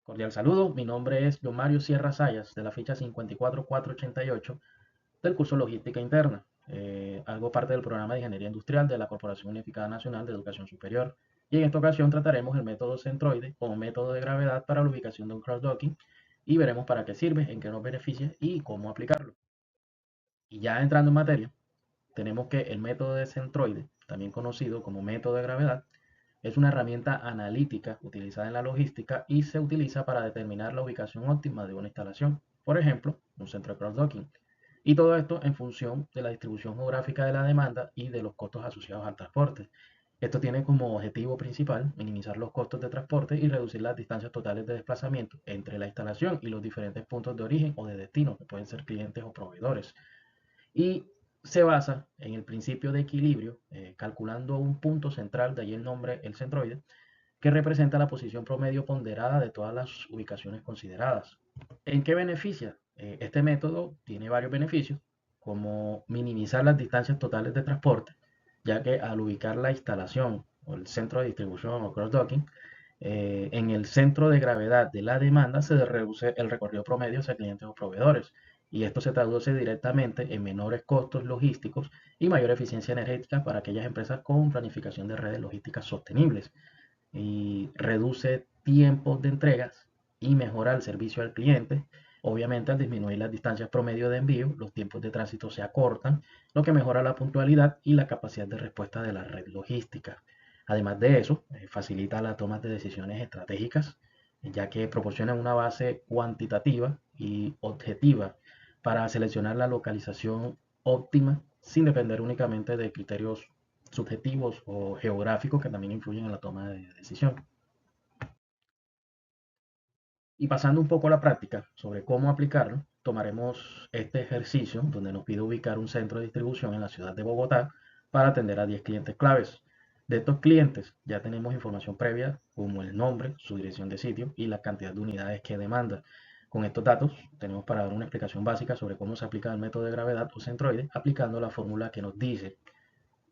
Cordial saludo, mi nombre es John Mario Sierra Sayas de la ficha 54488 del curso Logística Interna, algo parte del programa de Ingeniería Industrial de la Corporación Unificada Nacional de Educación Superior. Y en esta ocasión trataremos el método centroide o método de gravedad para la ubicación de un cross-docking y veremos para qué sirve, en qué nos beneficia y cómo aplicarlo. Y ya entrando en materia, tenemos que el método de centroide, también conocido como método de gravedad, es una herramienta analítica utilizada en la logística y se utiliza para determinar la ubicación óptima de una instalación, por ejemplo, un centro de cross-docking. Y todo esto en función de la distribución geográfica de la demanda y de los costos asociados al transporte. Esto tiene como objetivo principal minimizar los costos de transporte y reducir las distancias totales de desplazamiento entre la instalación y los diferentes puntos de origen o de destino, que pueden ser clientes o proveedores. Y se basa en el principio de equilibrio, calculando un punto central, de ahí el nombre, el centroide, que representa la posición promedio ponderada de todas las ubicaciones consideradas. ¿En qué beneficia? Este método tiene varios beneficios, como minimizar las distancias totales de transporte, ya que al ubicar la instalación o el centro de distribución o cross-docking en el centro de gravedad de la demanda, se reduce el recorrido promedio hacia clientes o proveedores. Y esto se traduce directamente en menores costos logísticos y mayor eficiencia energética para aquellas empresas con planificación de redes logísticas sostenibles. Y reduce tiempos de entregas y mejora el servicio al cliente. Obviamente, al disminuir las distancias promedio de envío, los tiempos de tránsito se acortan, lo que mejora la puntualidad y la capacidad de respuesta de la red logística. Además de eso, facilita la toma de decisiones estratégicas, ya que proporciona una base cuantitativa y objetiva para seleccionar la localización óptima sin depender únicamente de criterios subjetivos o geográficos que también influyen en la toma de decisión. Y pasando un poco a la práctica sobre cómo aplicarlo, tomaremos este ejercicio donde nos pide ubicar un centro de distribución en la ciudad de Bogotá para atender a 10 clientes claves. De estos clientes ya tenemos información previa como el nombre, su dirección de sitio y la cantidad de unidades que demanda. Con estos datos tenemos para dar una explicación básica sobre cómo se aplica el método de gravedad o centroide aplicando la fórmula que nos dice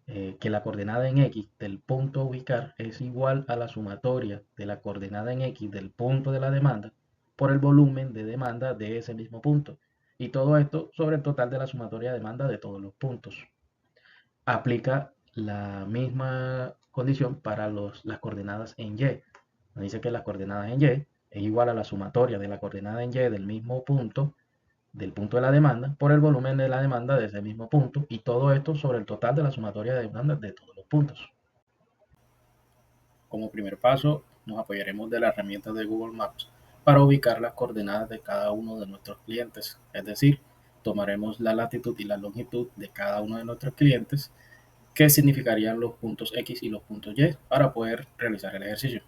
que la coordenada en X del punto a ubicar es igual a la sumatoria de la coordenada en X del punto de la demanda por el volumen de demanda de ese mismo punto. Y todo esto sobre el total de la sumatoria de demanda de todos los puntos. Aplica la misma condición para las coordenadas en Y. Nos dice que las coordenadas en Y es igual a la sumatoria de la coordenada en Y del mismo punto del punto de la demanda por el volumen de la demanda de ese mismo punto y todo esto sobre el total de la sumatoria de demanda de todos los puntos. Como primer paso, nos apoyaremos de la herramienta de Google Maps para ubicar las coordenadas de cada uno de nuestros clientes, es decir, tomaremos la latitud y la longitud de cada uno de nuestros clientes, que significarían los puntos X y los puntos Y para poder realizar el ejercicio.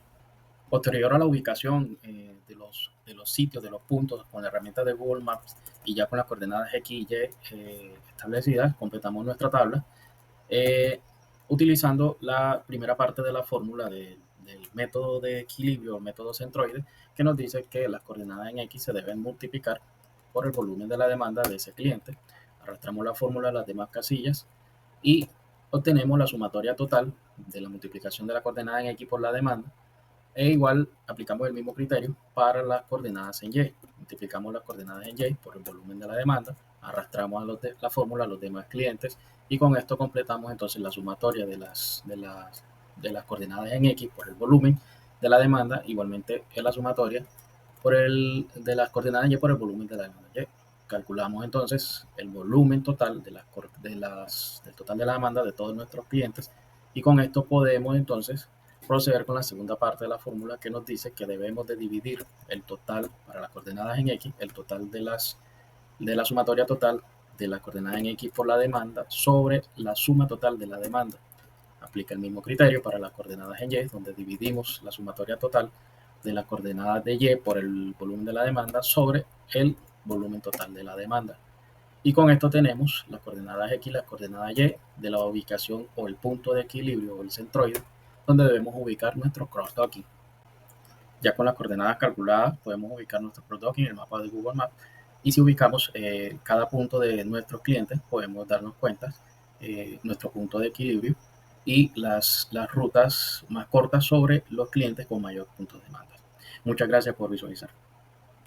Posterior a la ubicación de los sitios, de los puntos con la herramienta de Google Maps y ya con las coordenadas X y Y establecidas, completamos nuestra tabla eh, utilizando la primera parte de la fórmula del método de equilibrio, el método centroide, que nos dice que las coordenadas en X se deben multiplicar por el volumen de la demanda de ese cliente. Arrastramos la fórmula a las demás casillas y obtenemos la sumatoria total de la multiplicación de la coordenada en X por la demanda. E igual aplicamos el mismo criterio para las coordenadas en Y. Multiplicamos las coordenadas en Y por el volumen de la demanda, arrastramos la fórmula a los demás clientes y con esto completamos entonces la sumatoria de las coordenadas en X por el volumen de la demanda, igualmente es la sumatoria de las coordenadas en Y por el volumen de la demanda Y. Calculamos entonces el volumen total del total de la demanda de todos nuestros clientes y con esto podemos entonces proceder con la segunda parte de la fórmula que nos dice que debemos de dividir el total para las coordenadas en X, el total de la sumatoria total de las coordenadas en X por la demanda sobre la suma total de la demanda. Aplica el mismo criterio para las coordenadas en Y, donde dividimos la sumatoria total de las coordenadas de Y por el volumen de la demanda sobre el volumen total de la demanda. Y con esto tenemos las coordenadas X y las coordenadas Y de la ubicación o el punto de equilibrio o el centroide, donde debemos ubicar nuestro cross-docking. Ya con las coordenadas calculadas podemos ubicar nuestro cross-docking en el mapa de Google Maps y si ubicamos cada punto de nuestros clientes podemos darnos cuenta nuestro punto de equilibrio y las rutas más cortas sobre los clientes con mayor punto de demanda. Muchas gracias por visualizar.